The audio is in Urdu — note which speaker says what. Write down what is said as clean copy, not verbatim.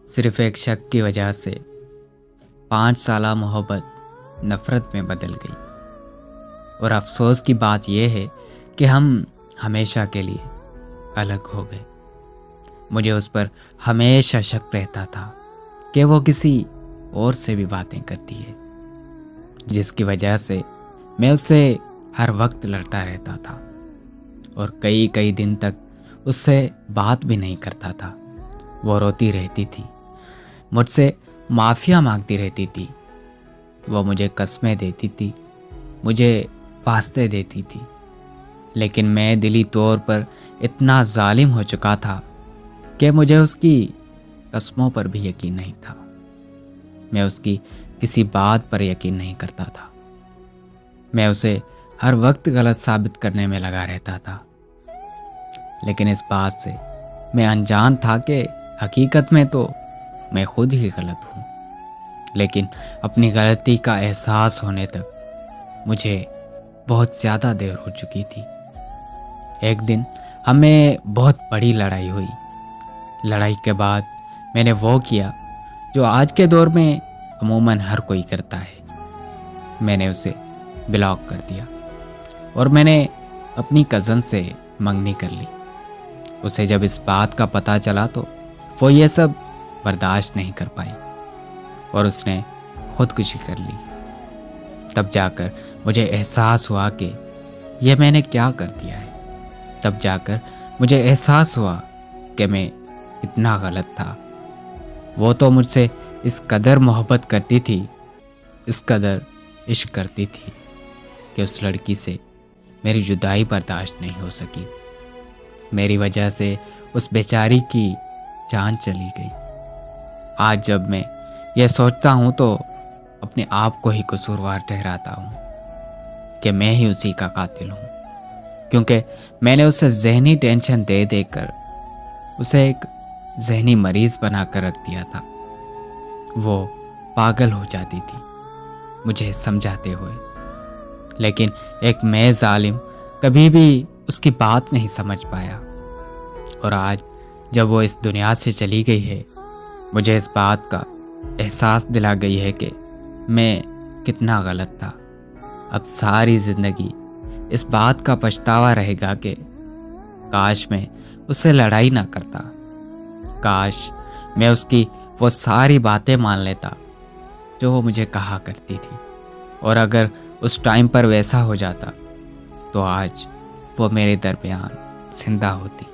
Speaker 1: صرف ایک شک کی وجہ سے 5 سالہ محبت نفرت میں بدل گئی، اور افسوس کی بات یہ ہے کہ ہم ہمیشہ کے لیے الگ ہو گئے۔ مجھے اس پر ہمیشہ شک رہتا تھا کہ وہ کسی اور سے بھی باتیں کرتی ہے، جس کی وجہ سے میں اس سے ہر وقت لڑتا رہتا تھا اور کئی دن تک اس سے بات بھی نہیں کرتا تھا۔ وہ روتی رہتی تھی، مجھ سے معافیا مانگتی رہتی تھی، وہ مجھے قسمیں دیتی تھی، مجھے واسطے دیتی تھی، لیکن میں دلی طور پر اتنا ظالم ہو چکا تھا کہ مجھے اس کی قسموں پر بھی یقین نہیں تھا۔ میں اس کی کسی بات پر یقین نہیں کرتا تھا۔ میں اسے ہر وقت غلط ثابت کرنے میں لگا رہتا تھا، لیکن اس بات سے میں انجان تھا کہ حقیقت میں تو میں خود ہی غلط ہوں، لیکن اپنی غلطی کا احساس ہونے تک مجھے بہت زیادہ دیر ہو چکی تھی۔ ایک دن ہمیں بہت بڑی لڑائی ہوئی۔ لڑائی کے بعد میں نے وہ کیا جو آج کے دور میں عموماً ہر کوئی کرتا ہے، میں نے اسے بلاک کر دیا اور میں نے اپنی کزن سے منگنی کر لی۔ اسے جب اس بات کا پتہ چلا تو وہ یہ سب برداشت نہیں کر پائی اور اس نے خودکشی کر لی۔ تب جا کر مجھے احساس ہوا کہ یہ میں نے کیا کر دیا ہے۔ تب جا کر مجھے احساس ہوا کہ میں کتنا غلط تھا۔ وہ تو مجھ سے اس قدر محبت کرتی تھی، اس قدر عشق کرتی تھی کہ اس لڑکی سے میری جدائی برداشت نہیں ہو سکی۔ میری وجہ سے اس بیچاری کی جان چلی گئی۔ آج جب میں یہ سوچتا ہوں تو اپنے آپ کو ہی قصوروار ٹھہراتا ہوں کہ میں ہی اسی کا قاتل ہوں، کیونکہ میں نے اسے ذہنی ٹینشن دے دے کر اسے ایک ذہنی مریض بنا کر رکھ دیا تھا۔ وہ پاگل ہو جاتی تھی مجھے سمجھاتے ہوئے، لیکن ایک میں ظالم کبھی بھی اس کی بات نہیں سمجھ پایا۔ اور آج جب وہ اس دنیا سے چلی گئی ہے، مجھے اس بات کا احساس دلا گئی ہے کہ میں کتنا غلط تھا۔ اب ساری زندگی اس بات کا پچھتاوا رہے گا کہ کاش میں اس سے لڑائی نہ کرتا، کاش میں اس کی وہ ساری باتیں مان لیتا جو وہ مجھے کہا کرتی تھی، اور اگر اس ٹائم پر ویسا ہو جاتا تو آج وہ میرے درمیان زندہ ہوتی۔